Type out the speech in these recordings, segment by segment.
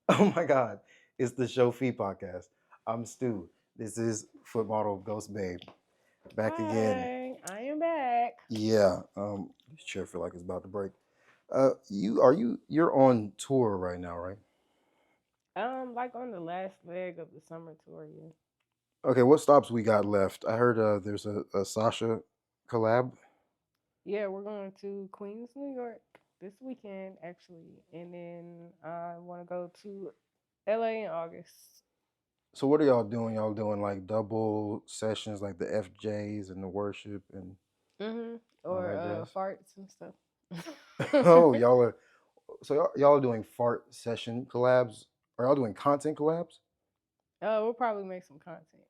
Oh my God, it's the Show Fee podcast. I'm Stu. This is Foot Model GhostBabe. Back again. Hi, I am back. Yeah. This chair feel like it's about to break. You're on tour right now, right? Like on the last leg of the summer tour, yeah. Okay, what stops we got left? I heard there's a Sasha collab. Yeah, we're going to Queens, New York this weekend, actually. And then I want to go to LA in August. So what are y'all doing? Y'all doing like double sessions like the FJs and the worship and all Or that jazz? farts and stuff. Oh, y'all are doing fart session collabs. Are y'all doing content collabs? Oh, we'll probably make some content.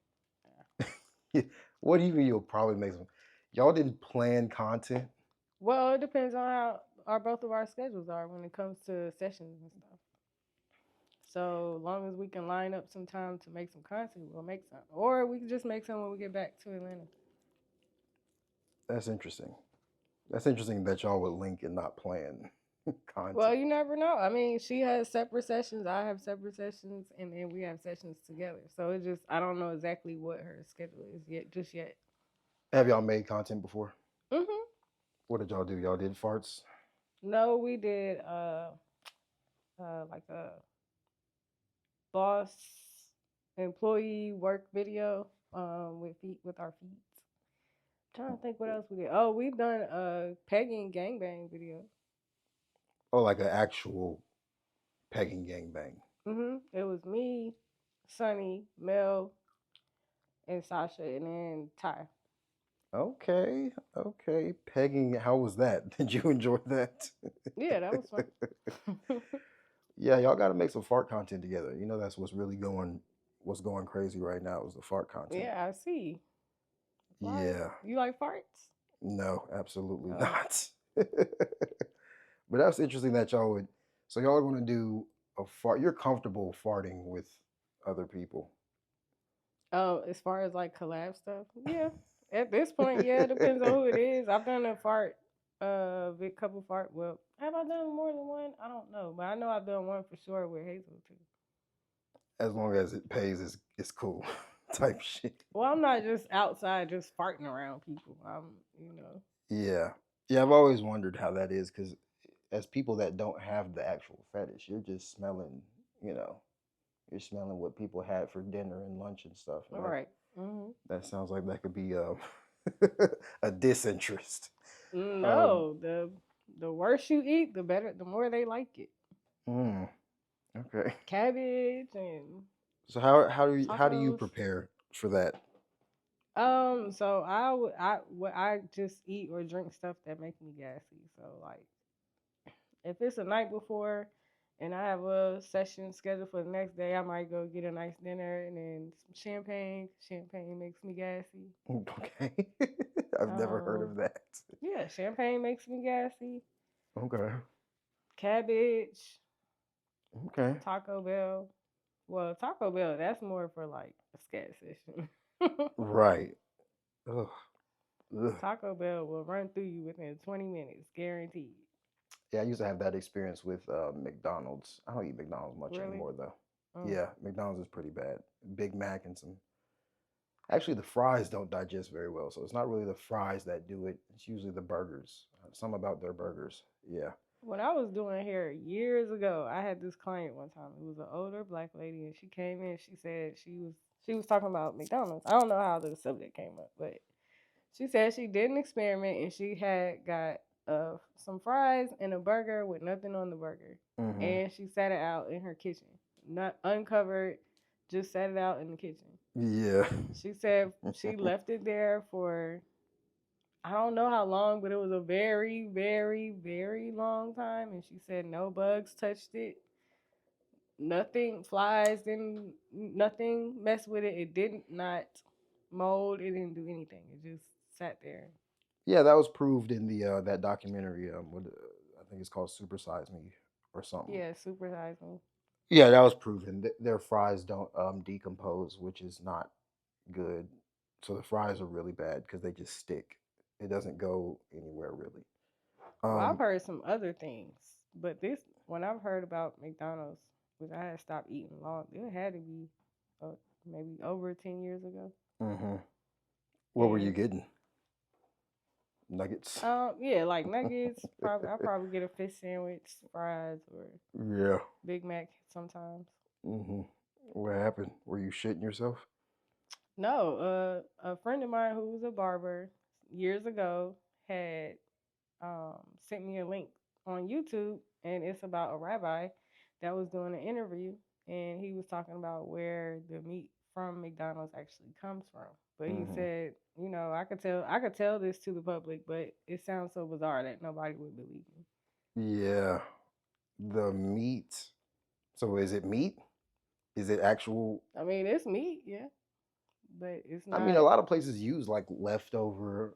What do you mean you'll probably make some? Y'all didn't plan content. Well, it depends on how both of our schedules are when it comes to sessions and stuff. So long as we can line up some time to make some content, we'll make some. Or we can just make some when we get back to Atlanta. That's interesting. That's interesting that y'all would link and not plan Well, content. you never know. I mean, she has separate sessions, I have separate sessions, and then we have sessions together. So it just I don't know exactly what her schedule is yet, just yet. Have y'all made content before? Mhm. What did y'all do? Y'all did farts. No, we did like a boss employee work video with our feet. Trying to think what else we did. Oh, we've done a pegging gangbang video. Oh, like an actual pegging gangbang. It was me, Sunny, Mel, and Sasha, and then Ty. Okay, okay. Pegging. How was that? Did you enjoy that? Yeah, that was fun. Yeah, y'all got to make some fart content together. You know that's what's going crazy right now is the fart content. Yeah, I see. Why? Yeah. You like farts? No, absolutely Oh. not. But that's interesting that y'all would. So y'all are going to do a fart. You're comfortable farting with other people. Oh, as far as like collab stuff, yeah. At this point, yeah, it depends on who it is. I've done a fart, big couple fart. Well, have I done more than one? I don't know, but I know I've done one for sure with Hazel too. As long as it pays, it's cool, type shit. Well, I'm not just outside just farting around people. I'm. Yeah, yeah. I've always wondered how that is because as people that don't have the actual fetish, you're just smelling. You know, you're smelling what people had for dinner and lunch and stuff, and All that right. Mm-hmm. that sounds like that could be a disinterest. Um, No, the worse you eat, the better, the more they like it. mm, okay. Cabbage and So how do you tacos. prepare for that? So I just eat or drink stuff that make me gassy. So like if it's a night before and I have a session scheduled for the next day, I might go get a nice dinner and then some champagne. Champagne makes me gassy. Okay, I've never heard Um, of that. yeah, champagne makes me gassy. Okay, Cabbage, okay, Taco Bell. Well, Taco Bell, that's more for like a scat session. right. Ugh. Ugh. Taco Bell will run through you within 20 minutes, guaranteed. Yeah, I used to have that experience with McDonald's. I don't eat McDonald's much Really? anymore though. Mm. Yeah, McDonald's is pretty bad. Big Mac and some. Actually, the fries don't digest very well, so it's not really the fries that do it. It's usually the burgers. Some about their burgers. Yeah. When I was doing hair years ago, I had this client one time. It was an older black lady, and she came in. She said she was talking about McDonald's. I don't know how the subject came up, but she said she did an experiment and she had got some fries and a burger with nothing on the burger, Mm-hmm. and she sat it out in her kitchen, not uncovered, just sat it out in the kitchen. Yeah. She said she left it there for I don't know how long, but it was a very, very, very long time. And she said no bugs touched it, nothing, flies didn't, nothing messed with it. It did not mold. It didn't do anything. It just sat there. Yeah, that was proved in the that documentary. I think it's called Super Size Me or something. Yeah, super size me. Yeah, that was proven. Their fries don't decompose, which is not good. So the fries are really bad because they just stick. It doesn't go anywhere really. Well, I've Um, heard some other things, but this when I've heard about McDonald's. which I had stopped eating long. It had to be maybe over 10 years ago. Mm-hmm. What were you And getting? Nuggets. yeah, like nuggets. I probably get a fish sandwich, fries, or Yeah. Big Mac sometimes. Mm-hmm. What happened? Were you shitting yourself? No, a friend of mine who was a barber years ago had sent me a link on YouTube, and it's about a rabbi that was doing an interview, and he was talking about where the meat from McDonald's actually comes from. But he Mm-hmm. said, I could tell this to the public, but it sounds so bizarre that nobody would believe me. Yeah. The meat. So is it meat? Is it actual? I mean, it's meat, yeah, but it's I mean, a not. lot of places use like leftover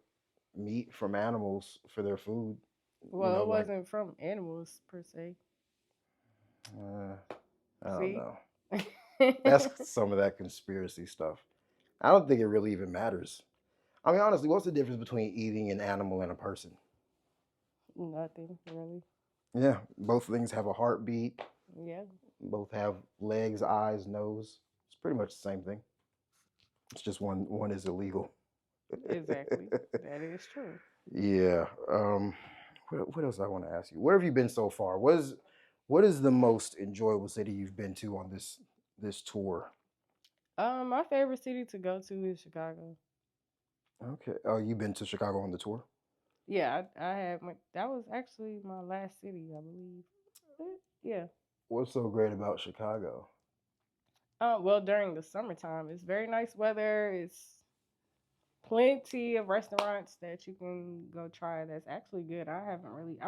meat from animals for their food. You Well, know, it like wasn't from animals per se. uh, I don't See. know. That's some of that conspiracy stuff. I don't think it really even matters. I mean, honestly, what's the difference between eating an animal and a person? Nothing really. Yeah, both things have a heartbeat. Yeah, Both have legs, eyes, nose. It's pretty much the same thing. It's just one is illegal. exactly. That is true. Yeah. What else I want to ask you? Where have you been so far? What is the most enjoyable city you've been to on this tour? My favorite city to go to is Chicago. Okay. Oh, you've been to Chicago on the tour? Yeah, I had that was actually my last city, I believe. Yeah. What's so great about Chicago? Well, during the summertime, it's very nice weather. It's plenty of restaurants that you can go try. That's actually good. I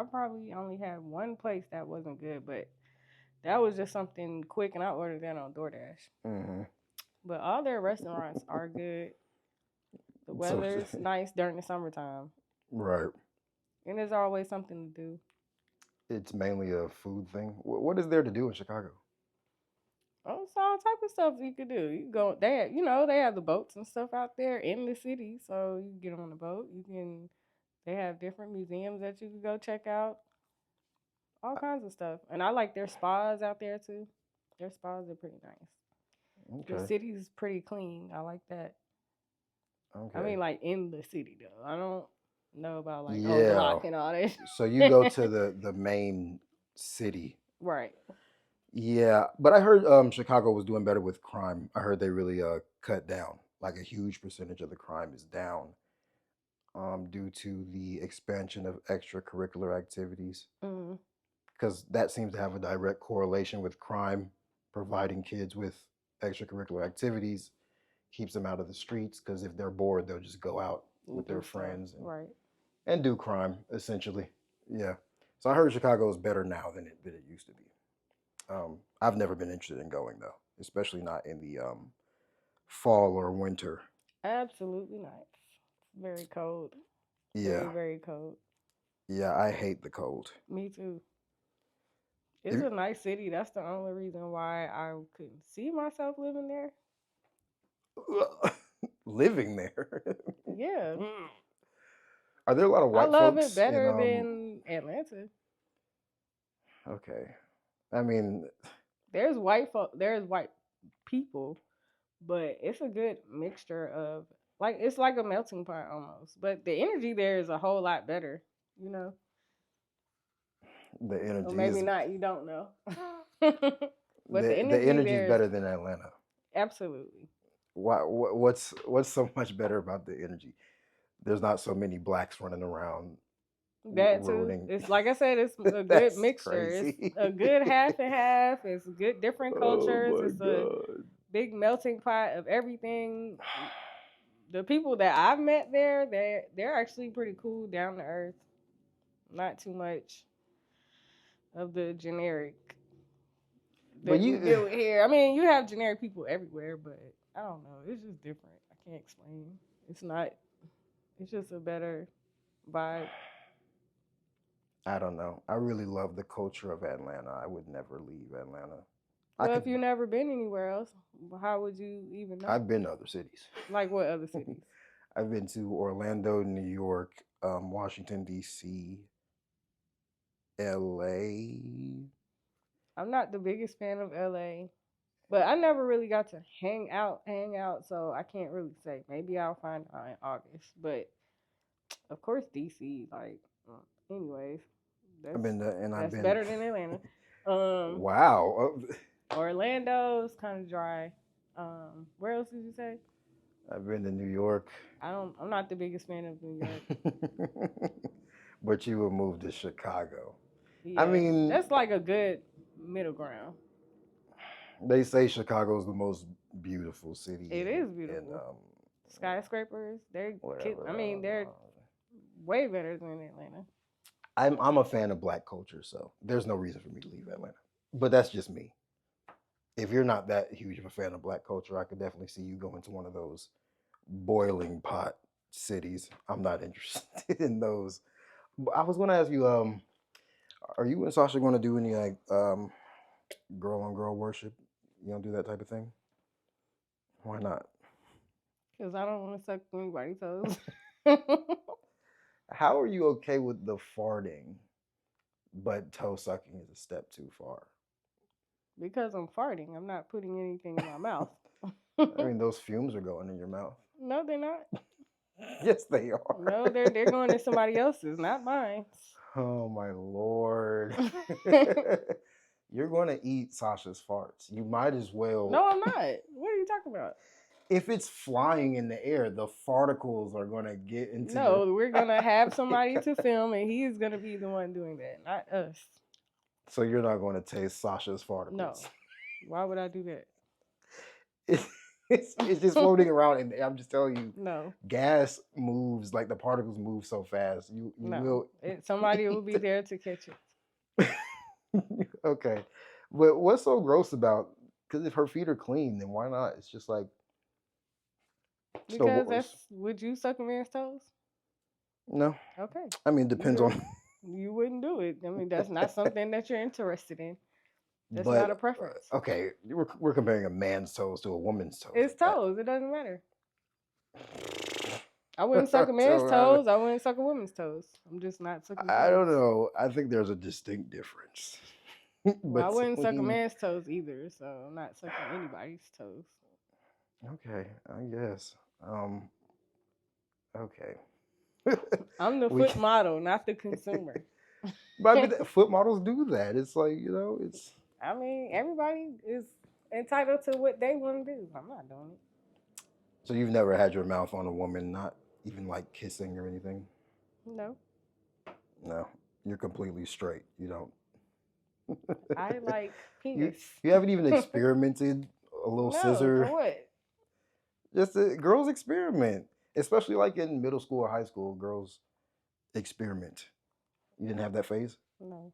probably only had one place that wasn't good, but that was just something quick, and I ordered that on DoorDash. Hmm. But all their restaurants are good. The So, weather's nice during the summertime, right. and there's always something to do. It's mainly a food thing. What is there to do in Chicago? Oh, it's all type of stuff you could do. You can go there, they have the boats and stuff out there in the city, so you can get on the boat. You can. They have different museums that you can go check out. All kinds of stuff, and I like their spas out there too. Their spas are pretty nice. The Okay. city's pretty clean. I like that. I Okay. mean, like in the city though. I don't know about like on Yeah. block and all that. So you go to the main city. Right. Yeah, but I heard Chicago was doing better with crime. I heard they really cut down. Like a huge percentage of the crime is down due to the expansion of extracurricular activities. Mm, Because that seems to have a direct correlation with crime. Providing kids with extracurricular activities keeps them out of the streets. Because if they're bored, they'll just go out and with their do stuff. friends Right. and do crime essentially. Yeah. So I heard Chicago is better now than it used to be. I've never been interested in going though, especially not in the fall or winter. Absolutely not. Very cold. Very, Yeah, very cold. yeah, I hate the cold. Me too. It's If- a nice city. That's the only reason why I couldn't see myself living there. living there. Yeah. Are there a lot of I white love it folks in better than Atlanta. Okay. I mean, There's white people, but it's a good mixture of like it's like a melting pot almost. But the energy there is a whole lot better, you know. the Or energy maybe is not, you don't know. But the the energy energy is there is better than Atlanta. absolutely What's so much better about the energy? There's not so many blacks running around that too. ruining. It's like I said, it's a good That's mixture. It's crazy. a good half and half. It's good different Oh cultures. my It's a god. big melting pot of everything. The people that I've met there, they're actually pretty cool, down to earth. Not too much of the generic But that we you, deal with here. I mean, you have generic people everywhere, but I don't know. It's just different. I can't explain. It's not. It's just a better vibe. I don't know. I really love the culture of Atlanta. I would never leave Atlanta. I Well, could. if you've never been anywhere else, how would you even know? I've been to other cities. Like what other cities? I've been to Orlando, New York, Washington D.C., L.A. I'm not the biggest fan of LA, but I never really got to hang out, so I can't really say. Maybe I'll find out in August, but of course DC. Like, anyways, I've been to, and I've that's been. better than Atlanta. Um, Wow. Orlando's kind of dry. Where else did you say? I've been to New York. I'm not the biggest fan of New York. But you would move to Chicago. I Yeah, mean, that's like a good middle ground. they say Chicago is the most beautiful city It is in beautiful. Skyscrapers, whatever. I mean, they're way better than Atlanta. I'm a fan of black culture, so there's no reason for me to leave Atlanta. But that's just me. If you're not that huge of a fan of black culture, I could definitely see you going to one of those boiling pot cities. I'm not interested in those. But I was going to ask you, are you and Sasha going to do any like girl on girl worship? You don't do that type of thing? Why not? Because I don't want to suck anybody's toes. How are you okay with the farting, but toe sucking is a step too far? Because I'm farting. I'm not putting anything in my mouth. I mean, those fumes are going in your mouth. No, they're not. Yes, they are. No, they're going in somebody else's, not mine. Oh my lord. You're going to eat Sasha's farts. You might as well. No, I'm not. What are you talking about? If it's flying in the air, the farticles are going to get into. No, we're gonna have somebody to film, and he's gonna be the one doing that, not us. So you're not going to taste Sasha's farticles. No. Why would I do that? It's just floating around, and I'm just telling you. No. Gas moves like the particles move so fast. You No. will. Somebody will be there to catch it. Okay, but what's so gross about? Because if her feet are clean, then why not? It's just like. Because would you suck a man's toes? No. Okay. I mean, it depends on. You wouldn't do it. I mean, that's not something that you're interested in. That's not a preference. Okay, we're comparing a man's toes to a woman's toes. It's toes. It doesn't matter. I wouldn't suck a man's toes. I wouldn't suck a woman's toes. I'm just not sucking toes. I don't know. I think there's a distinct difference. Well, I wouldn't suck a man's toes either, so I'm not sucking anybody's toes. Okay, I guess. Okay. I'm the foot model, not the consumer. But I mean, foot models do that. It's like, it's. I mean, everybody is entitled to what they want to do. I'm not doing it. So you've never had your mouth on a woman, not even like kissing or anything? No. No, you're completely straight. You don't. I like penis. You haven't even experimented a little scissor. For what? Just girls experiment, especially like in middle school or high school. Girls experiment. You didn't have that phase? No.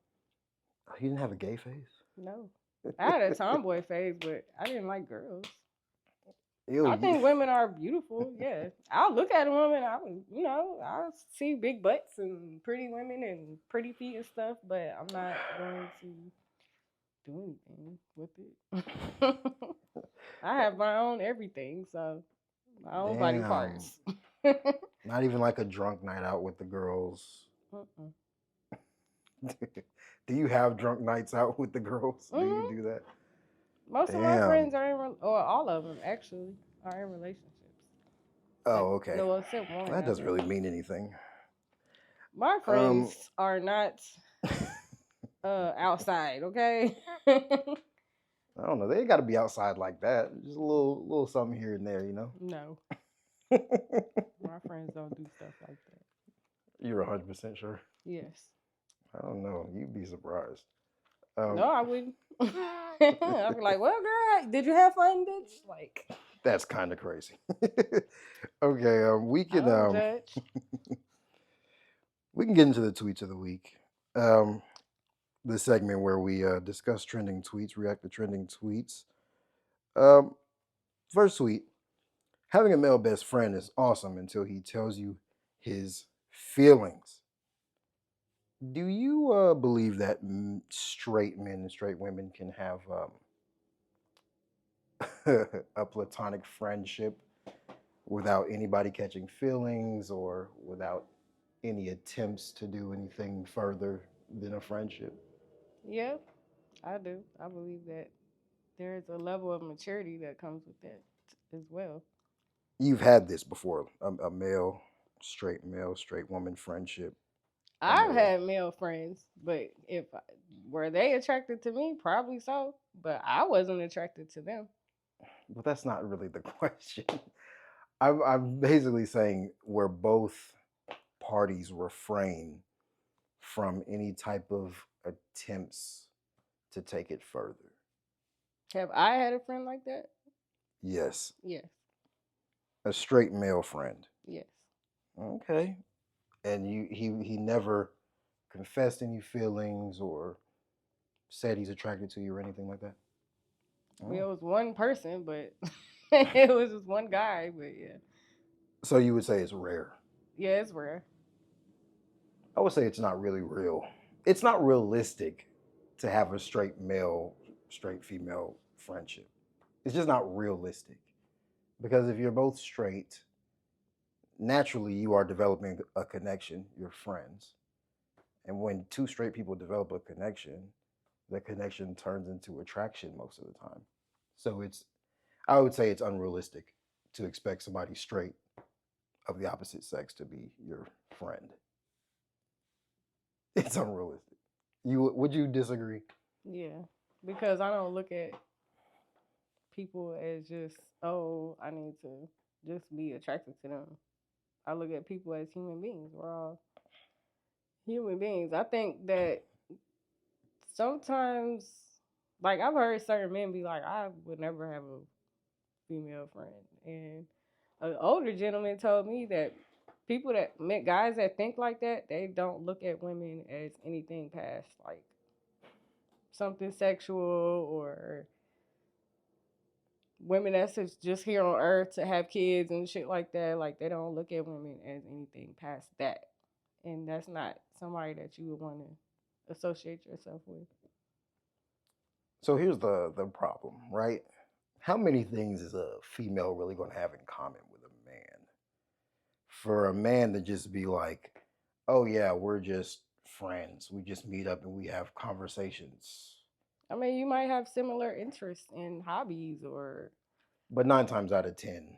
You didn't have a gay phase? No. I had a tomboy phase, but I didn't like girls. Ew, I think women are beautiful. Yeah, I'll look at a woman. I'll see big butts and pretty women and pretty feet and stuff, but I'm not going to do anything with it. I have my own everything, so my own body parts. Not even like a drunk night out with the girls. Do you have drunk nights out with the girls? Do you do that? Most of my friends are or all of them actually are in relationships. Oh, okay. No, except one. That doesn't really mean anything. My friends are not outside, okay? I don't know. They got to be outside like that. Just a little something here and there, No. My friends don't do stuff like that. You're 100% sure? Yes. I don't know. You'd be surprised. No, I wouldn't. I'd be like, well, girl, did you have fun, bitch? Like, that's kind of crazy. Okay, we can judge. We can get into the tweets of the week. The segment where we discuss trending tweets, react to trending tweets. First tweet: having a male best friend is awesome until he tells you his feelings. Do you believe that straight men and straight women can have a platonic friendship without anybody catching feelings or without any attempts to do anything further than a friendship? Yeah, I do. I believe that there is a level of maturity that comes with that as well. You've had this before, a male, straight woman friendship, and there I've was, had male friends, but were they attracted to me? Probably so, but I wasn't attracted to them. but that's not really the question. I'm basically saying where both parties refrain from any type of attempts to take it further. Have I had a friend like that? Yes, Yes, a straight male friend. yes. Okay, and he never confessed any feelings or said he's attracted to you or anything like that. I mean, it Oh. was one person, but it was just one guy. But yeah, So you would say it's rare. yeah, it's rare. I would say it's not really real. It's not realistic to have a straight male, straight female friendship. It's just not realistic. Because if you're both straight, naturally you are developing a connection, you're friends. And when two straight people develop a connection, the connection turns into attraction most of the time. So I would say it's unrealistic to expect somebody straight of the opposite sex to be your friend. It's unrealistic. Would you disagree? Yeah, because I don't look at people as just, oh, I need to just be attracted to them. I look at people as human beings. We're all human beings. I think that sometimes, like, I've heard certain men be like, I would never have a female friend. And an older gentleman told me that people that met guys that think like that, they don't look at women as anything past like something sexual or women that's just here on earth to have kids and shit like that. Like they don't look at women as anything past that. And that's not somebody that you would want to associate yourself with. So here's the problem, right? How many things is a female really going to have in common with a man? For a man to just be like, "Oh yeah, we're just friends. We just meet up and we have conversations." I mean, you might have similar interests and hobbies or But 9 times out of 10,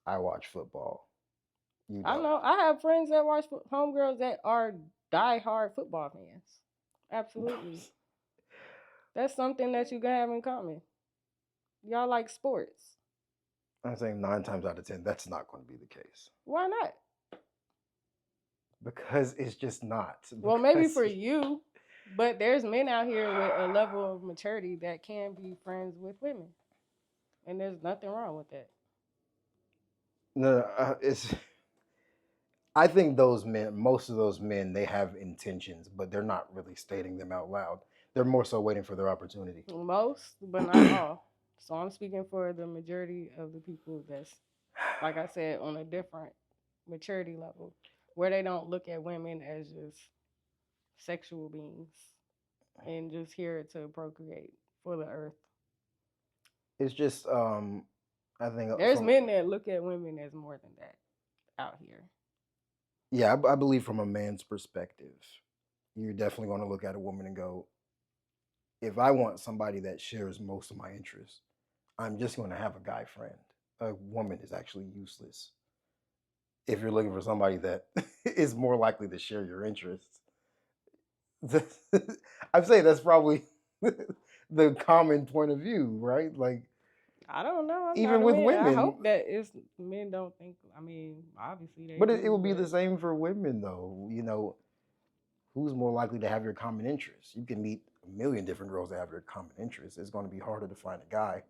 I watch football. You I don't. know I have friends that watch homegirls that are die-hard football fans. Absolutely. That's something that you can have in common. Y'all like sports. I'm saying 9 times out of 10, that's not going to be the case Why not? because it's just not. Well, maybe Because for you, but there's men out here with a level of maturity that can be friends with women. And there's nothing wrong with that. no, it's. I think those men, most of those men, they have intentions, but they're not really stating them out loud. They're more so waiting for their opportunity. Most, but not all. So I'm speaking for the majority of the people that's, like I said, on a different maturity level, where they don't look at women as just sexual beings and just here to procreate for the earth. It's just, I think There's from, men that look at women as more than that out here. yeah, I believe from a man's perspective, you're definitely going to look at a woman and go, if I want somebody that shares most of my interests, I'm just going to have a guy friend. A woman is actually useless. If you're looking for somebody that is more likely to share your interests, I'd say that's probably the common point of view, right? Like, I don't know. I'm not even a with man. I women, hope that it's men don't think. I mean, obviously they but it do, would be the but same for women, though. Who's more likely to have your common interests? You can meet a million different girls that have your common interests. It's going to be harder to find a guy.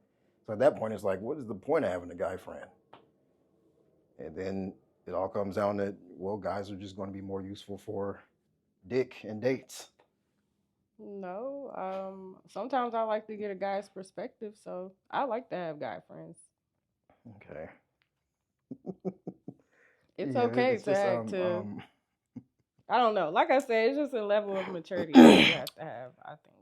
So at that point, it's like, what is the point of having a guy friend? And then it all comes down to, well, guys are just going to be more useful for dick and dates. no. Sometimes I like to get a guy's perspective, so I like to have guy friends. Okay. It's Yeah, okay it's to just act to. I don't know. Like I said, it's just a level of maturity that you have to have. I think.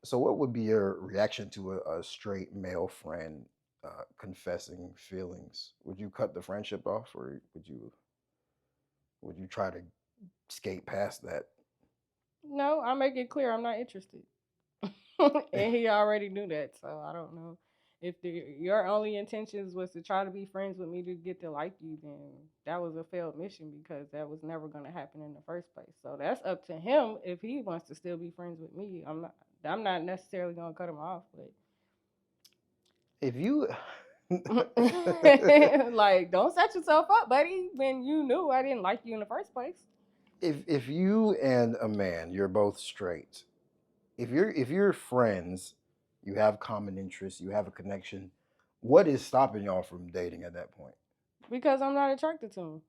So, what would be your reaction to a straight male friend confessing feelings? Would you cut the friendship off, or would you try to skate past that? No, I make it clear I'm not interested. And he already knew that, so I don't know. If your only intentions was to try to be friends with me to get to like you, then that was a failed mission because that was never going to happen in the first place. So that's up to him if he wants to still be friends with me. I'm not necessarily going to cut him off, If you but like don't set yourself up, buddy, when you knew I didn't like you in the first place. if you and a man, you're both straight. If you're friends, you have common interests, you have a connection. What is stopping y'all from dating at that point? Because I'm not attracted to him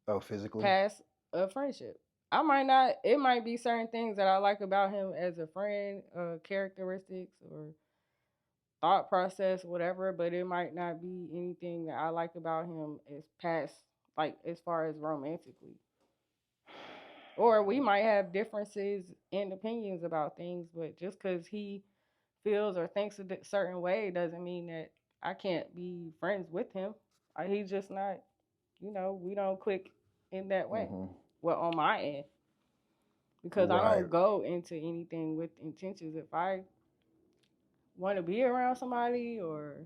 Oh, physically? past a friendship. I might not. It might be certain things that I like about him as a friend, characteristics or thought process, whatever. But it might not be anything that I like about him as past, like as far as romantically. Or we might have differences in opinions about things, but just because he feels or thinks a certain way doesn't mean that I can't be friends with him. He's just not, we don't click in that way. Mm-hmm. Well, on my end, because I Right. don't go into anything with intentions. If I want to be around somebody or,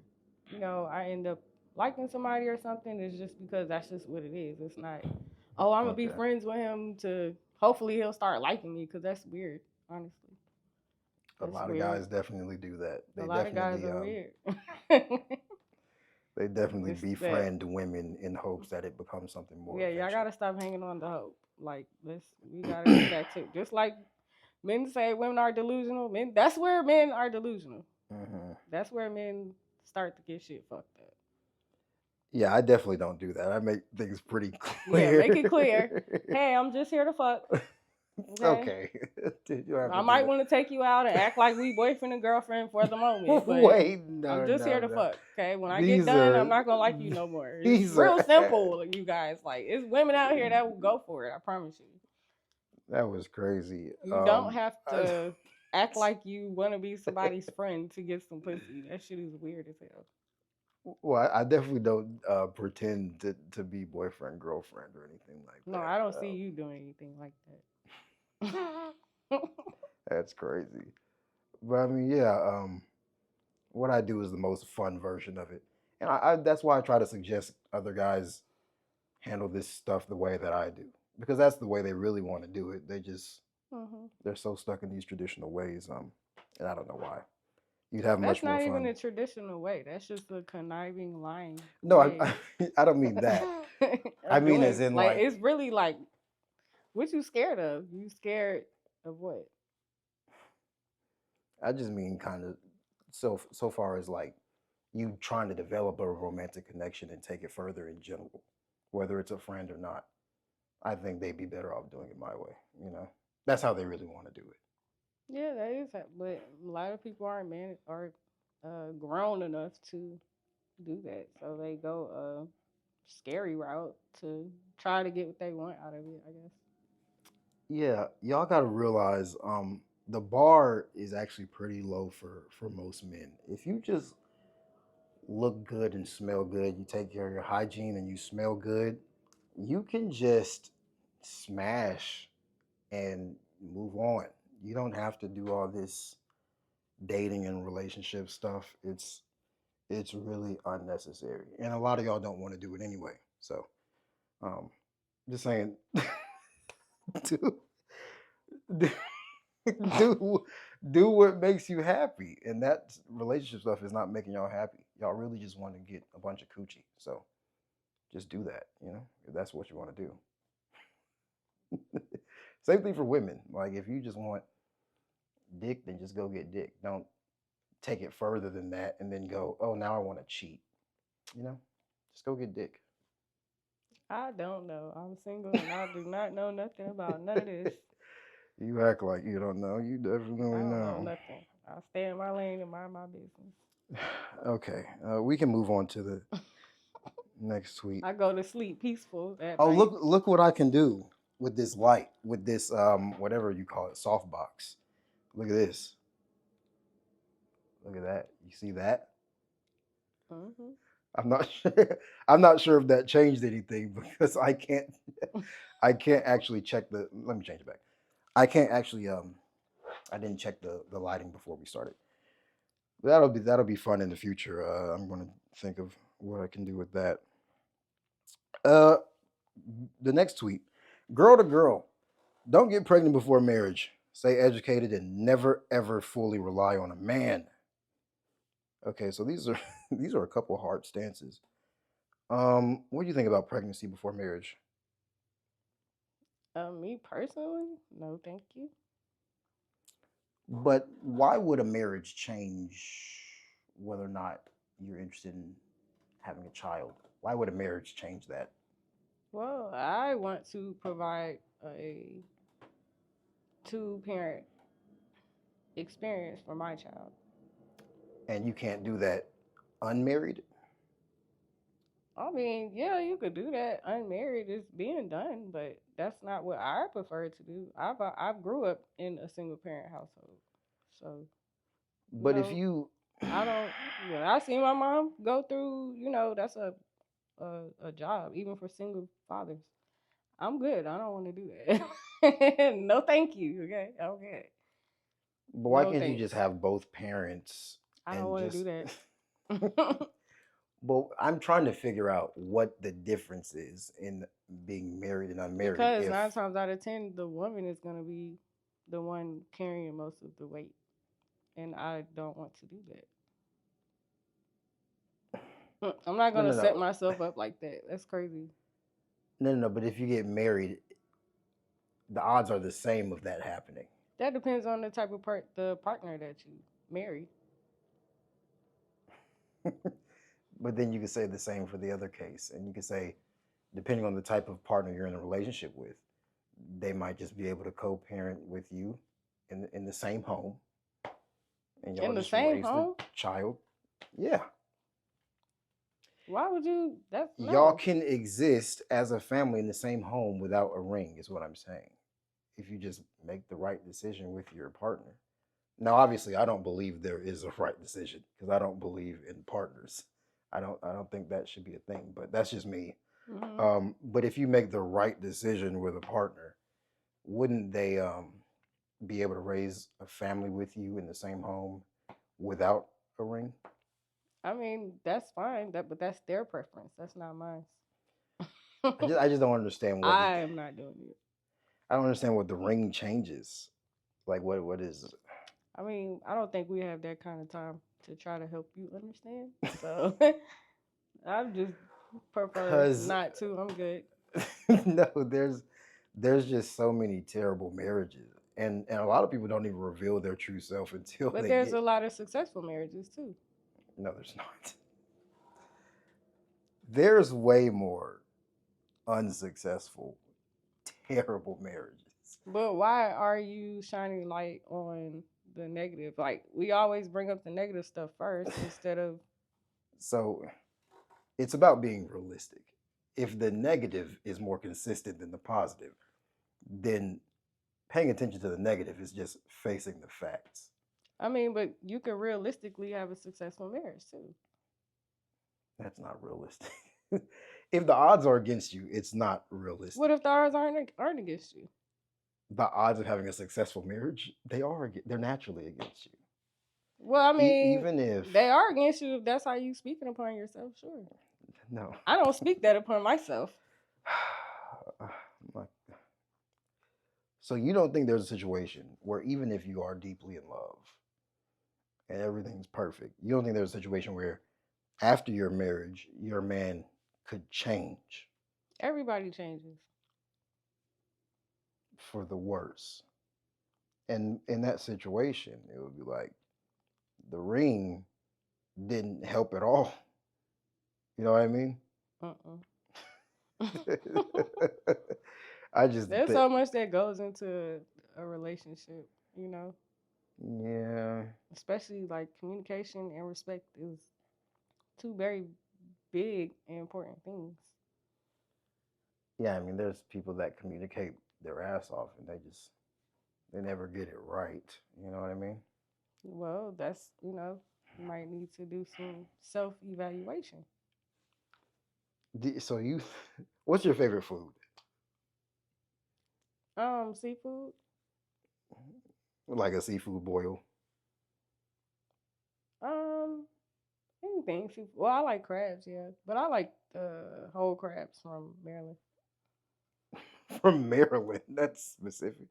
I end up liking somebody or something, it's just because that's just what it is. It's not, oh, I'm going to be Okay. friends with him to hopefully he'll start liking me because that's weird, honestly. A That's lot of weird. guys definitely do that. A lot of guys are weird. They definitely It's that. befriend women in hopes that it becomes something more Yeah, y'all eventually. gotta stop hanging on to hope. Like, we gotta get back to just like men say women are delusional. Men, that's where men are delusional. Hmm. That's where men start to get shit fucked up. Yeah, I definitely don't do that. I make things pretty Yeah, make it clear. clear. Hey, I'm just here to fuck. Okay. Okay. Dude, you don't have I to do might that. want to take you out and act like we boyfriend and girlfriend for the moment, but Wait, I'm no, just here no, to no. fuck. Okay. When I get These done, I'm are not gonna like you no more. It's these are real simple, you guys. Like, it's women out here that will go for it. I promise you. that was crazy. You don't have to act like you want to be somebody's friend to get some pussy. That shit is weird as hell. well, I definitely don't pretend to be boyfriend girlfriend or anything like No, that. I don't see you doing anything like that. That's crazy. But I mean, yeah. What I do is the most fun version of it, and that's why I try to suggest other guys handle this stuff the way that I do, because that's the way they really want to do it. Mhm. They're so stuck in these traditional ways, and I don't know why. You'd have That's much more not even fun. a traditional way. That's just a conniving, lying No, way I don't mean that. I of mean as doing. in Like, like, it's really like, what you scared of? You scared of what? I just mean kind of so far as like you trying to develop a romantic connection and take it further in general, whether it's a friend or not. I think they'd be better off doing it my way. That's how they really want to do it. Yeah, that is. But a lot of people aren't grown enough to do that, so they go a scary route to try to get what they want out of it. I guess. Yeah, y'all got to realize the bar is actually pretty low for most men. If you just look good and smell good, you take care of your hygiene and you smell good, you can just smash and move on. You don't have to do all this dating and relationship stuff. It's really unnecessary, and a lot of y'all don't want to do it anyway. So, um, just saying, do do do do what makes you happy, and that relationship stuff is not making y'all happy. Y'all really just want to get a bunch of coochie. So just do that. If that's what you want to do. Same thing for women. Like if you just want dick, then just go get dick. Don't take it further than that and then go, oh, now I want to cheat. You know, just go get dick. I don't know. I'm single and I do not know nothing about none of this. You act like you don't know. You I definitely don't know know. nothing. I stay in my lane and mind my business. Okay, we can move on to the next tweet. I go to sleep peaceful at Oh, night. look what I can do with this light, with this whatever you call it, softbox. Look at this. Look at that. You see that? Hmm. I'm not sure. I'm not sure if that changed anything because I can't actually check the. Let me change it back. I can't actually. I didn't check the lighting before we started. That'll be fun in the future. I'm gonna think of what I can do with that. Uh, the next tweet, girl to girl, don't get pregnant before marriage. Stay educated and never ever fully rely on a man. Okay, so these are these are a couple hard stances. What do you think about pregnancy before marriage? Me personally, no, thank you. But why would a marriage change whether or not you're interested in having a child? Why would a marriage change that? Well, I want to provide a two-parent experience for my child. And you can't do that unmarried? I mean, yeah, you could do that unmarried. It's being done, but that's not what I prefer to do. I've grew up in a single parent household, so you But if know, you I don't. When I see my mom go through, that's a job even for single fathers. I'm good. I don't want to do that. No, thank you. Okay, okay. but why No can't you just thanks. have both parents I don't and want to just do that. well, I'm trying to figure out what the difference is in being married and unmarried Because if 9 times out of 10, the woman is going to be the one carrying most of the weight. And I don't want to do that. I'm not no going to no set no myself up like that. That's crazy. no, but if you get married, the odds are the same of that happening. That depends on the type of the partner that you marry. But then you could say the same for the other case. And you could say, depending on the type of partner you're in a relationship with, they might just be able to co parent with you in the same home and y'all In the just same raise the home? child. Yeah. Why would you? That's Y'all no. can exist as a family in the same home without a ring, is what I'm saying. If you just make the right decision with your partner. Now, obviously, I don't believe there is a right decision because I don't believe in partners. I don't think that should be a thing, but that's just me. Hmm. But if you make the right decision with a partner, wouldn't they be able to raise a family with you in the same home without a ring? I mean, that's fine. But that's their preference. That's not mine. I just don't understand what I am not doing it. I don't understand what the ring changes. Like what is I mean, I don't think we have that kind of time to try to help you understand. So I just prefer because not to. I'm good. no, there's just so many terrible marriages, and a lot of people don't even reveal their true self until But they there's get. a lot of successful marriages too. No, there's not. There's way more unsuccessful, terrible marriages. But why are you shining light on the negative? Like we always bring up the negative stuff first instead of So it's about being realistic. If the negative is more consistent than the positive, then paying attention to the negative is just facing the facts. I mean, but you can realistically have a successful marriage too. That's not realistic. If the odds are against you, it's not What realistic. if the odds aren't against you? The odds of having a successful marriage, they're naturally against you. Well, I mean, Even if they are against you if that's how you speaking upon yourself. Sure, no, I don't speak that upon myself. My- so you don't think there's a situation where even if you are deeply in love and everything's perfect, you don't think there's a situation where after your marriage, your man could change Everybody changes. for the worse. And in that situation, it would be like the ring didn't help at all. You know what I mean? Uh-uh. I just There's think, so much that goes into a relationship, you know, yeah, especially like communication and respect is two very big and important things. yeah. I mean, there's people that communicate their ass off and they never get it right. You know what I mean? Well, that's, you might need to do some self evaluation. So what's your favorite food? Seafood. Like a seafood boil. Anything. Well, I like crabs, yeah, but I like the whole crabs from Maryland. From Maryland. That's specific.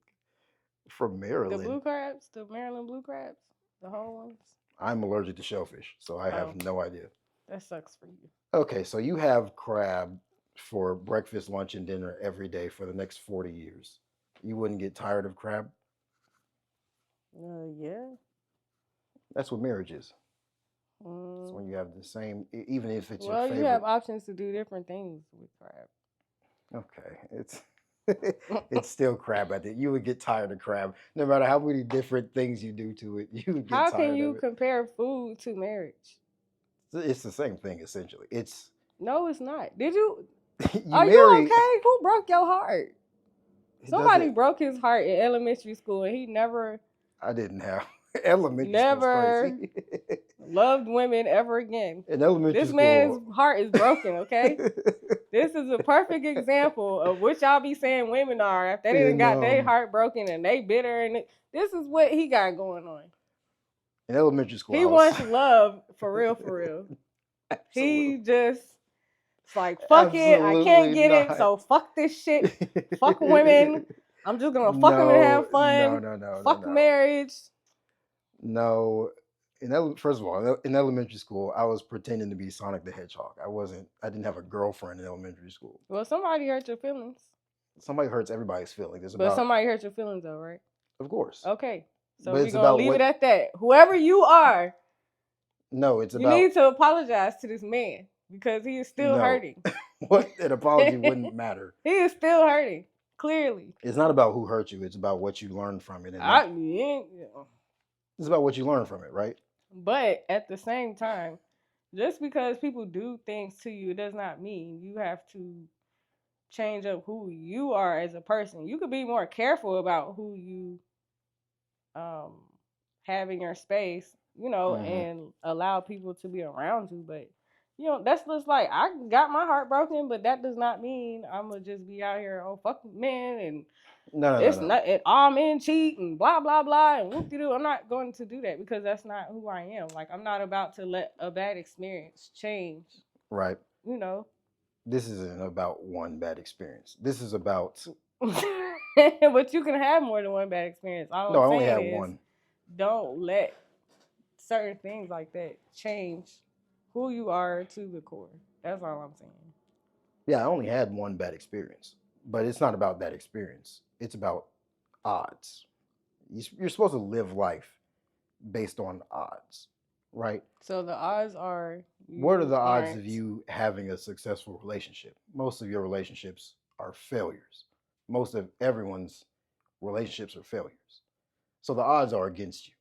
From The Maryland. blue crabs, the Maryland blue crabs, the whole ones. I'm allergic to shellfish, so I have Oh, no idea. that sucks for you. Okay, so you have crab for breakfast, lunch, and dinner every day for the next 40 years. You wouldn't get tired of crab? Yeah. That's what marriage is. It's Mm. when you have the same, even if it's your Well, you have favorite. options to do different things with crab. Okay, it's it's still crab. I think you would get tired of crab, no matter how many different things you do to it. You would get How can tired you of it. compare food to marriage? It's the same thing essentially. It's No, it's not. Did you? you Are you marry. okay? Who broke your heart? It Somebody doesn't. broke his heart in elementary school, and he never, I didn't have elementary school is never crazy. loved women ever again. In elementary This man's school, heart is broken, okay? This is a perfect example of what y'all be saying women are. If they didn't in got their heart broken and they bitter, and this is what he got going on. in elementary school, He I was wants love for real, for real. He absolutely, just, it's like, fuck it, I can't absolutely get it, not. so fuck this shit. Fuck women. I'm just gonna fuck them and No, have no, fun. no, no, no, Fuck no. marriage. No, first of all, in elementary school, I was pretending to be Sonic the Hedgehog. I wasn't. I didn't have a girlfriend in elementary school. Well, somebody hurt your feelings. Somebody hurts everybody's feelings. It's But about, somebody hurt your feelings though, right? of course, Okay. So but we're it's gonna about leave it what. at that. Whoever you are, No, it's you about need to apologize to this man because he is still no. hurting. What an apology wouldn't matter. He is still hurting. Clearly. It's not about who hurt you. It's about what you learned from it, and that Yeah. it's about what you learned from it, right? But at the same time, just because people do things to you does not mean you have to change up who you are as a person. You could be more careful about who you um have in your space, Mm-hmm. and allow people to be around you. But that's just like I got my heart broken, but that does not mean I'm gonna just be out here, oh fuck men, and No, no, no, it's no. not all men cheat and blah blah blah and whoop de doo. I'm not going to do that because that's not who I am. Like I'm not about to let a bad experience change. Right. You know. This isn't about one bad experience. This is about But you can have more than one bad experience. All no. I'm I only saying had is one. don't let certain things like that change who you are to the core. That's all I'm saying. Yeah, I only had one bad experience, but it's not about that experience. It's about odds. You're supposed to live life based on odds, right? So the odds are What are you the odds of aren't. you having a successful relationship? Most of your relationships are failures. Most of everyone's relationships are failures. So the odds are against you.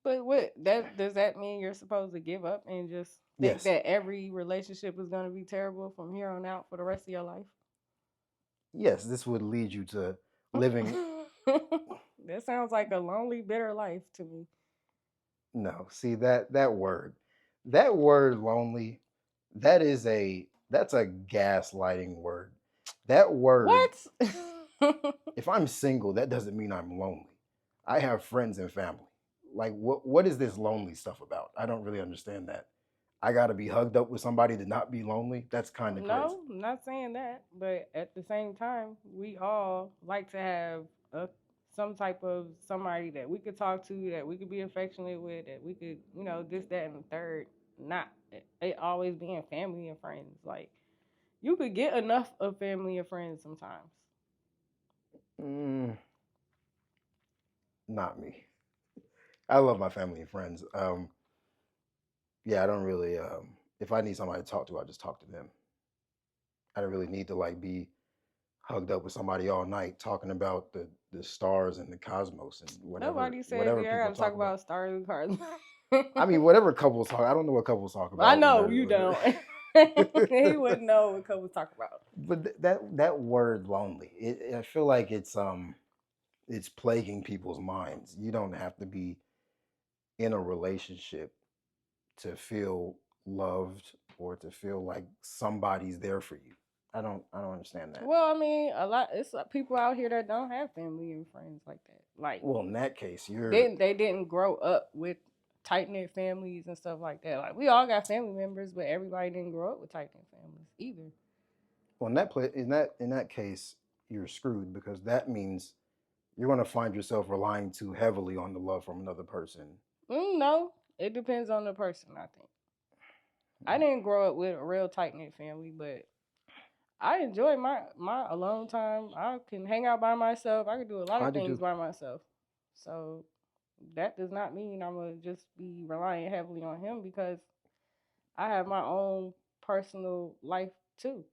But what that does that mean you're supposed to give up and just think Yes. that every relationship is going to be terrible from here on out for the rest of your life? Yes, this would lead you to living. That sounds like a lonely, bitter life to me. No, see that word lonely, that's a gaslighting word. That word, What? if I'm single, that doesn't mean I'm lonely. I have friends and family. Like what is this lonely stuff about? I don't really understand that. I got to be hugged up with somebody to not be lonely. That's kind of crazy. No, I'm not saying that, but at the same time, we all like to have some type of somebody that we could talk to, that we could be affectionate with, that we could, this, that, and the third. Not it always being family and friends. Like you could get enough of family and friends sometimes. Mm, not me. I love my family and friends. Yeah, I don't really. If I need somebody to talk to, I just talk to them. I don't really need to like be hugged up with somebody all night talking about the stars and the cosmos and Nobody said whatever you people gotta talk talk about. about stars and cars. I mean, whatever couples talk. I don't know what couples talk I about when know they're. you When don't. they're He wouldn't know what couples talk about. but that word lonely. I feel like it's plaguing people's minds. You don't have to be in a relationship to feel loved or to feel like somebody's there for you. I don't understand that. Well, I mean, a lot. It's people out here that don't have family and friends like that. Like Well, in that case, they didn't grow up with tight knit families and stuff like that. Like we all got family members, but everybody didn't grow up with tight knit families either. well, in that case, you're screwed because that means you're going to find yourself relying too heavily on the love from another person. No, it depends on the person. I think I didn't grow up with a real tight knit family, but I enjoy my alone time. I can hang out by myself. I can do a lot I of do things too. by myself. So that does not mean I'm gonna just be relying heavily on him because I have my own personal life too.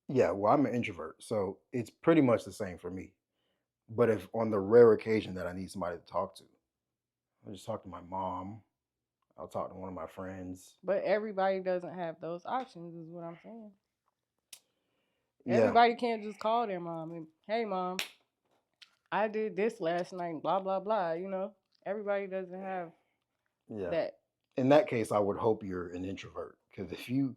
Yeah, well, I'm an introvert, so it's pretty much the same for me. But if on the rare occasion that I need somebody to talk to, I'll just talk to my mom. I'll talk to one of my friends. But everybody doesn't have those options, is what I'm saying. Yeah, Everybody can't just call their mom and, hey, mom, I did this last night, blah, blah, blah. Everybody doesn't have yeah. that. In that case, I would hope you're an introvert because if you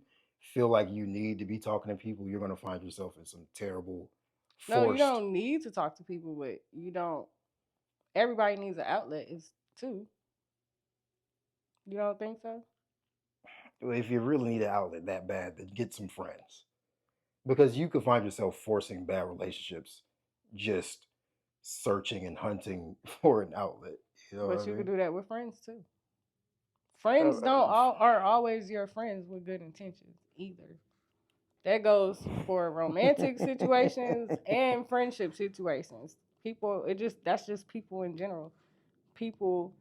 feel like you need to be talking to people, you're going to find yourself in some terrible, No, you forced. don't need to talk to people, but you don't. Everybody needs an outlet, is too. You don't think so? If you really need an outlet that bad, then get some friends because you could find yourself forcing bad relationships, just searching and hunting for an outlet. You know what I But you could mean? do that with friends too. Uh, Friends uh, don't all are always your friends with good intentions either. That goes for romantic situations and friendship situations. People, it just that's just people in general. People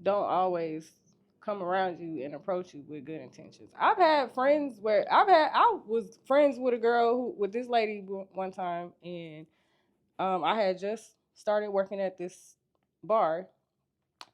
don't always come around you and approach you with good intentions. I've had friends where I was friends with a girl with this lady one time, and I had just started working at this bar.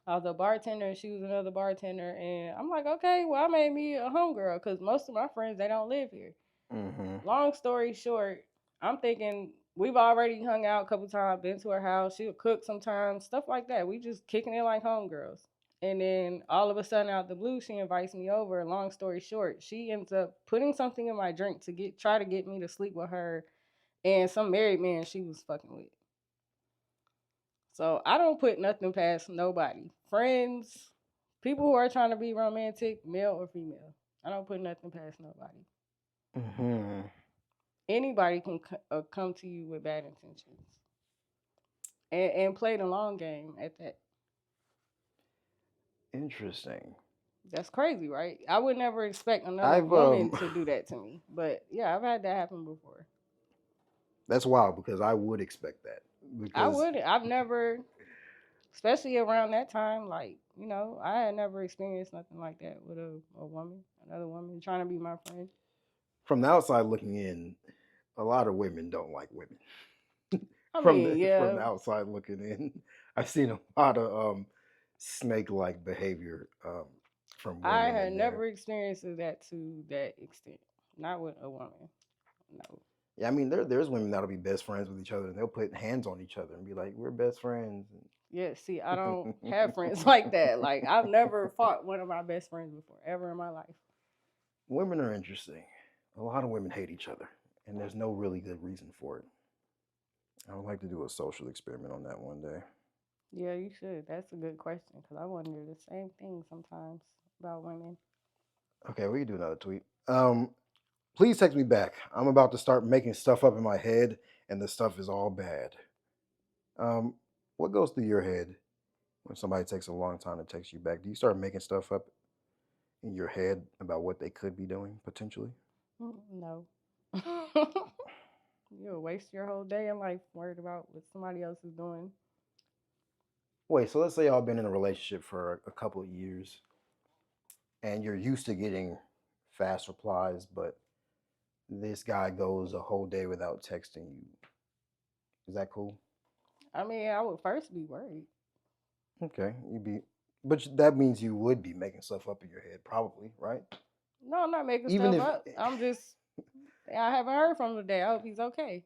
I was a bartender and she was another bartender, and I'm like, okay, well, I made me a homegirl because most of my friends they don't live here. mm-hmm. Long story short, I'm thinking we've already hung out a couple times, been to her house. She'll cook sometimes, stuff like that. We just kicking it like homegirls. And then all of a sudden, out the blue, she invites me over. Long story short, she ends up putting something in my drink to try to get me to sleep with her and some married man she was fucking with. So I don't put nothing past nobody. Friends, people who are trying to be romantic, male or female. I don't put nothing past nobody. Mm-hmm. Anybody can come to you with bad intentions and play the long game at that. Interesting. That's crazy, right? I would never expect another I've woman to do that to me. But yeah, I've had that happen before. That's wild because I would expect that I because would. I've never, especially around that time, like, I had never experienced nothing like that with a woman, another woman trying to be my friend. from the outside looking in, a lot of women don't like women. I from mean, the from yeah, the outside looking in, I've seen a lot of snake-like behavior from I women had in there. never experienced that to that extent. Not with a woman. No. Yeah, I mean there's women that'll be best friends with each other and they'll put hands on each other and be like, "We're best friends." Yeah, see, I don't have friends like that. Like, I've never fought one of my best friends before, ever in my life. Women are interesting. A lot of women hate each other, and there's no really good reason for it. I would like to do a social experiment on that one day. Yeah, you should. That's a good question because I wonder the same thing sometimes about women. Okay, we can do another tweet. Please text me back. I'm about to start making stuff up in my head, and the stuff is all bad. Um, what goes through your head when somebody takes a long time to text you back? Do you start making stuff up in your head about what they could be doing potentially? No. You'll waste your whole day in life worried about what somebody else is doing. Wait, so let's say y'all been in a relationship for a couple of years, and you're used to getting fast replies, but this guy goes a whole day without texting you. Is that cool? I mean, I would first be worried. Okay, but that means you would be making stuff up in your head, probably, right? No, I'm not making Even stuff if up. I haven't heard from him today. I hope he's okay.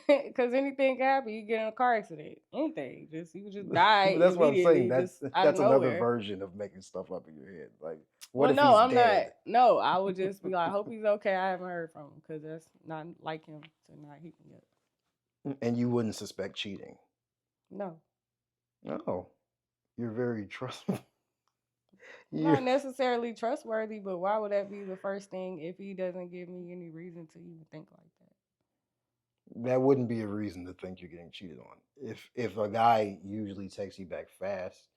Because anything can happen. You get in a car accident, anything. You could just die That's what I'm saying. immediately, just out of That's another nowhere. version of making stuff up in your head. Like, what Well, if no, he's I'm not. dead No, I would just be like, hope he's okay. I haven't heard from him because that's not like him to not hit me up. and you wouldn't suspect cheating? No, No, you're very trustful. you not necessarily trustworthy, but why would that be the first thing if he doesn't give me any reason to even think like that? That wouldn't be a reason to think you're getting cheated on. If a guy usually texts you back fast,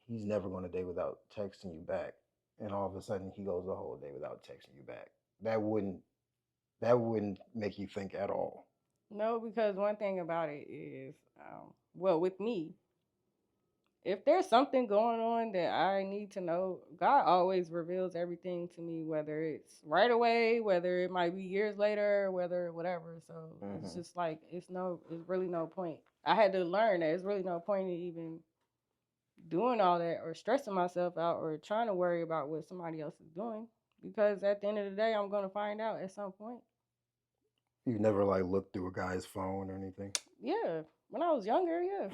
he's never going to date without texting you back, and all of a sudden he goes the whole day without texting you back. That wouldn't make you think at all. No, because one thing about it is, well, with me, if there's something going on that I need to know, God always reveals everything to me, whether it's right away, whether it might be years later, whether whatever. So it's just like it's really no point. I had to learn that it's really no point in even doing all that or stressing myself out or trying to worry about what somebody else is doing because at the end of the day, I'm gonna find out at some point. You never like looked through a guy's phone or anything. Yeah, when I was younger, yeah.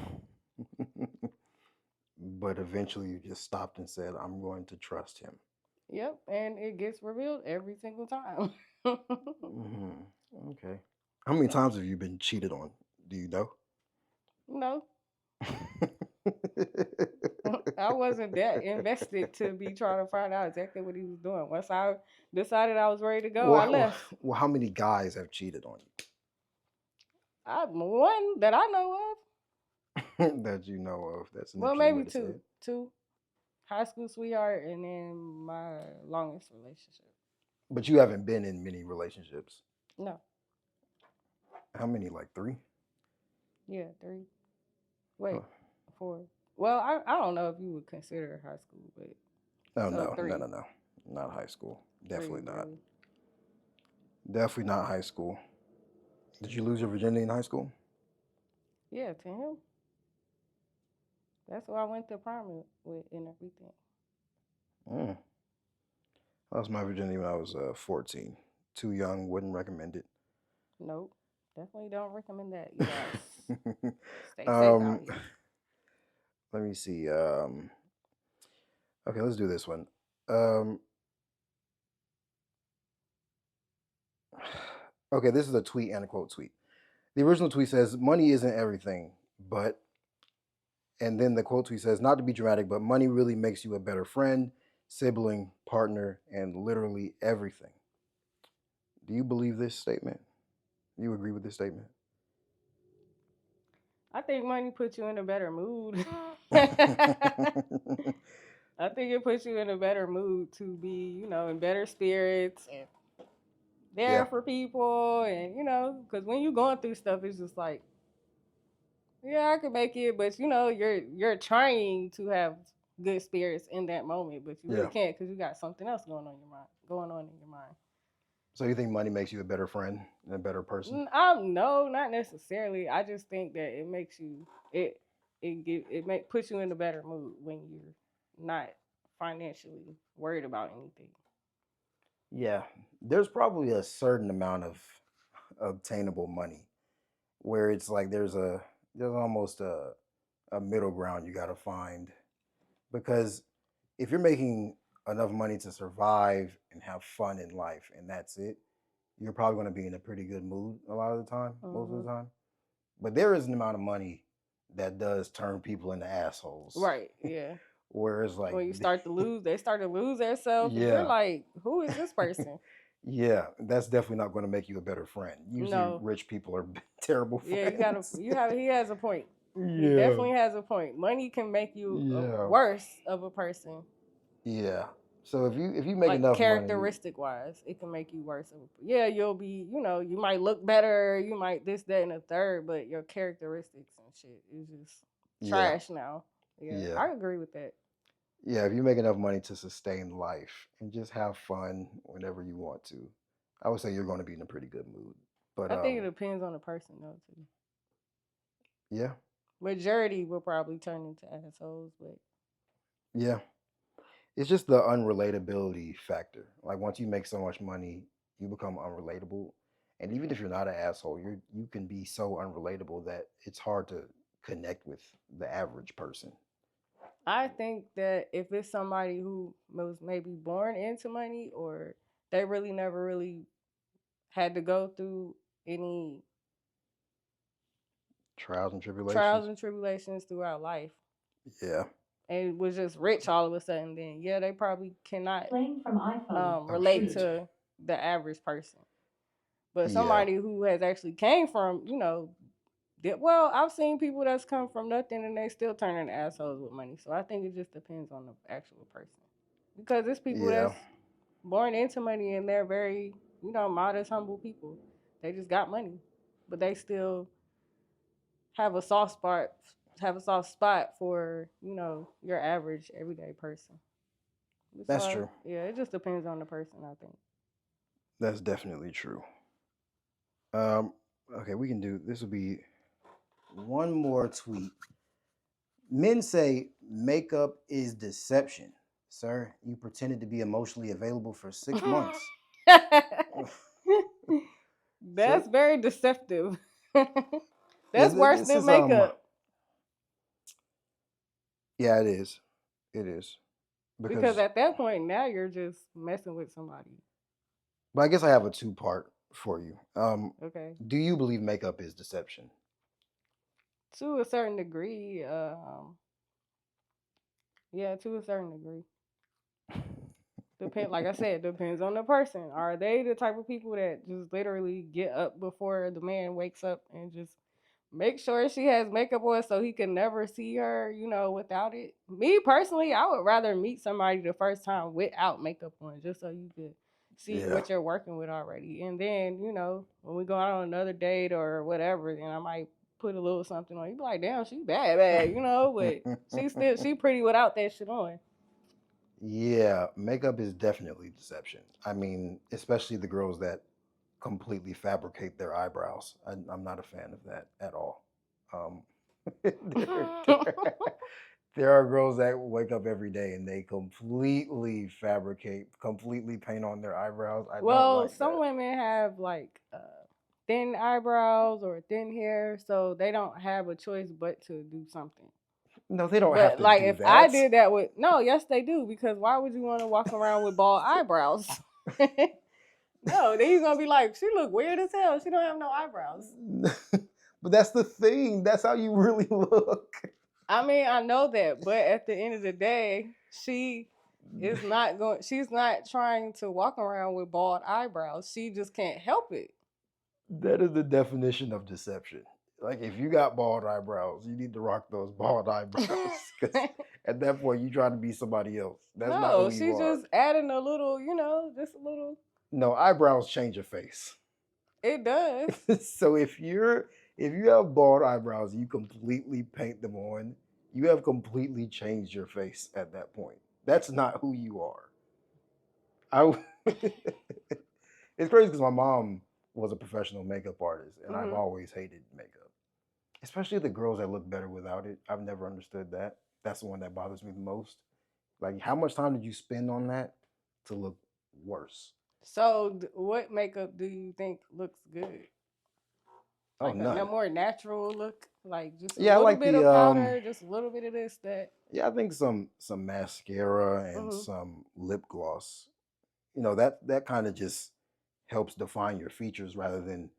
But eventually you just stopped and said, I'm going to trust him. Yep, and it gets revealed every single time. Okay. How many times have you been cheated on? Do you know? No, I wasn't that invested to be trying to find out exactly what he was doing. Once I decided I was ready to go, I well, left. well, how many guys have cheated on One that I know you that you know of? That's of. an Well, interesting way maybe to say two. it. Two. High school sweetheart and then my longest relationship. But you haven't been in many relationships. No. How many? Like three? Yeah, three. Wait, Oh, 4. Well, I don't know if you would consider high school, but oh so no, no, 3. no, no. Not high school. 3, Definitely not. really. Definitely not high school. Did you lose your virginity in high school? Yeah, to him. That's who I went to prom with and everything. Mm. I lost my virginity when I was 14. Too young, wouldn't recommend it. Nope. Definitely don't recommend that, you guys. Stay safe out um, here. let me see. Okay, let's do this one. Um, okay, this is a tweet and a quote tweet. The original tweet says, "Money isn't everything, but," and then the quote tweet says, "Not to be dramatic, but money really makes you a better friend, sibling, partner, and literally everything." Do you believe this statement? Do you agree with this statement? I think money puts you in a better mood. I think it puts you in a better mood to be, in better spirits and Yeah, there for people, and because when you're going through stuff, it's just like, yeah, I could make it, but you're trying to have good spirits in that moment, but you really yeah. can't because you got something else going on in your mind. So you think money makes you a better friend and a better person? No, not necessarily. I just think that it makes you puts you in a better mood when you're not financially worried about anything. Yeah, there's probably a certain amount of obtainable money where it's like there's almost a middle ground you got to find, because if you're making enough money to survive and have fun in life and that's it, you're probably going to be in a pretty good mood a lot of the time, most of Hmm. the time. But there is an amount of money that does turn people into assholes. Right? Yeah. Where it's like, When you they start to lose themselves, and you're yeah, like, who is this person? yeah, that's definitely not going to make you a better friend. Usually, No. rich people are terrible Yeah, friends. he has a point. He Yeah, definitely has a point. Money can make you a yeah, worse of a person. yeah. So if you make Like enough money, characteristic wise, it can make you worse. Yeah, you'll be, you might look better, you might this, that, and the third, but your characteristics and shit is just yeah, trash now. Yeah, yeah, I agree with that. yeah. If you make enough money to sustain life and just have fun whenever you want to, I would say you're going to be in a pretty good mood. But I think it depends on the person though too. yeah, Majority will probably turn into assholes, but yeah. It's just the unrelatability factor. Like once you make so much money, you become unrelatable, And even if you're not an asshole, you can be so unrelatable that it's hard to connect with the average person. I think that if it's somebody who was maybe born into money, or they really never really had to go through any Trials and trials tribulations. and tribulations throughout life, Yeah. and was just rich all of a sudden, then yeah, they probably cannot Playing from iPhone. Oh relate shoot. to the average person. But Yeah. somebody who has actually came from, well, I've seen people that's come from nothing and they still turn into assholes with money. So I think it just depends on the actual person. Because it's people Yeah. that's born into money and they're very, modest, humble people. They just got money, but they still have a soft spot, for your average everyday person. That's So true. yeah, it just depends on the person, I think. That's definitely true. Um, okay, we can do this. Will be one more tweet. Men say makeup is deception. Sir, you pretended to be emotionally available for 6 months. That's So very deceptive. yeah, That's worse this than is makeup. yeah, it is. It is. Because Because at that point, now you're just messing with somebody. but I guess I have a two-part for you. Okay. Do you believe makeup is deception? To a certain degree, yeah, to a certain degree. Like I said, depends on the person. Are they the type of people that just literally get up before the man wakes up and just make sure she has makeup on so he can never see her, without it? Me personally, I would rather meet somebody the first time without makeup on, just so you could see Yeah. what you're working with already. And then, when we go out on another date or whatever, then I might put a little something on. You be like, damn, she bad, but she pretty without that shit on. Yeah, makeup is definitely deception. I mean, especially the girls that completely fabricate their eyebrows. I'm not a fan of that at all. Um, there are girls that wake up every day and they completely fabricate, completely paint on their eyebrows. I don't Well, like some that. women have like thin eyebrows or thin hair, so they don't have a choice but to do something. No, they don't have But to like do if I that. did that with no, yes they do, because why would you want to walk around with bald eyebrows? No, then he's gonna be like, she look weird as hell. She don't have no eyebrows. But that's the thing. That's how you really look. I mean, I know that, but at the end of the day, she's not trying to walk around with bald eyebrows. She just can't help it. That is the definition of deception. Like if you got bald eyebrows, you need to rock those bald eyebrows because at that point you trying to be somebody else. That's not No, who you she are. just adding a little, just a little. No, eyebrows change your face. It does. So if you have bald eyebrows, you completely paint them on. You have completely changed your face at that point. That's not who you are. I. It's crazy because my mom was a professional makeup artist, and I've Hmm. always hated makeup, especially the girls that look better without it. I've never understood that. That's the one that bothers me the most. Like, how much time did you spend on that to look worse? So, what makeup do you think looks good? Oh, Like a none. more natural look, like just a Yeah, I little like bit the of powder, just a little bit of this, that. yeah, I think some mascara and Hmm. some lip gloss. That kind of just helps define your features rather than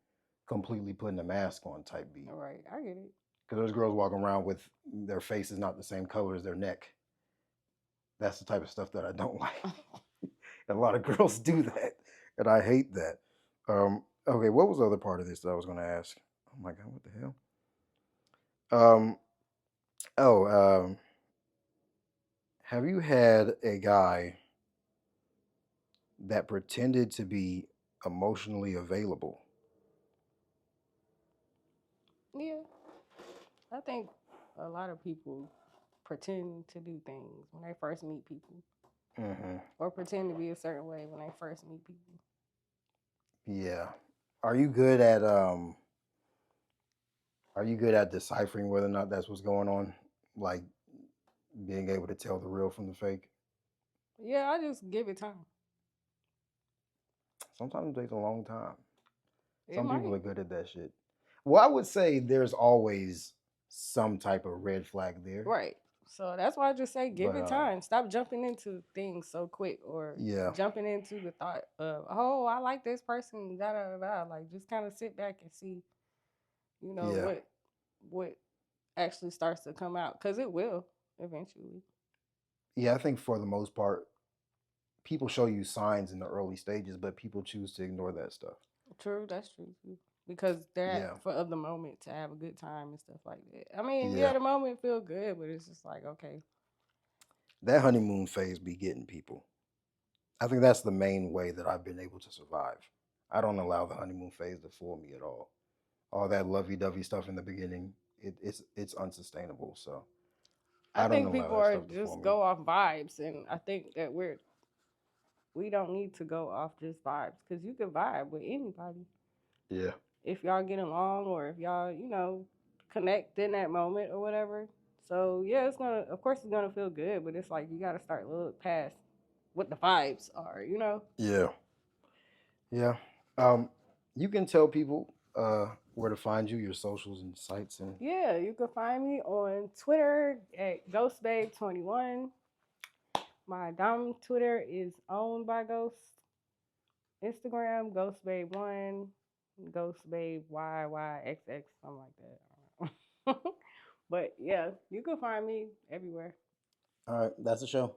completely putting a mask on type beat. All right, I get it. Because there's girls walking around with their face is not the same color as their neck. That's the type of stuff that I don't like. And a lot of girls do that, and I hate that. Okay, what was the other part of this that I was going to ask? Oh my god, what the hell? Um, oh, have you had a guy that pretended to be emotionally available? Yeah, I think a lot of people pretend to do things when they first meet people, Hmm. or pretend to be a certain way when they first meet people. Yeah. Are you good at Are you good at deciphering whether or not that's what's going on? Like being able to tell the real from the fake? Yeah, I just give it time. Sometimes it takes a long time. It Some people might. are good at that shit. Well, I would say there's always some type of red flag there, Right. So that's why I just say give but it time. Stop jumping into things so quick or yeah, jumping into the thought of, oh, I like this person, da da da da. Like just kind of sit back and see, yeah, what actually starts to come out because it will eventually. yeah. I think for the most part, people show you signs in the early stages, but people choose to ignore that stuff. True, that's true too. Because they're Yeah, for of the moment to have a good time and stuff like that. I mean, yeah, yeah. the moment feel good, but it's just like okay, That honeymoon phase be getting people. I think that's the main way that I've been able to survive. I don't allow the honeymoon phase to fool me at all. All that lovey-dovey stuff in the beginning, it's unsustainable. So I I don't think allow people that are stuff to fool just me. go off vibes, and I think that we don't need to go off just vibes because you can vibe with anybody Yeah, if y'all get along or if y'all connect in that moment or whatever. So yeah, it's gonna of course it's gonna feel good, but it's like you gotta start look past what the vibes are. yeah, yeah. Um, you can tell people where to find you, your socials and sites, and Yeah, you can find me on Twitter at GhostBabe21. My Dom Twitter is owned by Ghost. Instagram, GhostBabe1, GhostBabe YYXX, something like that. But yeah, you can find me everywhere. all right, that's the show.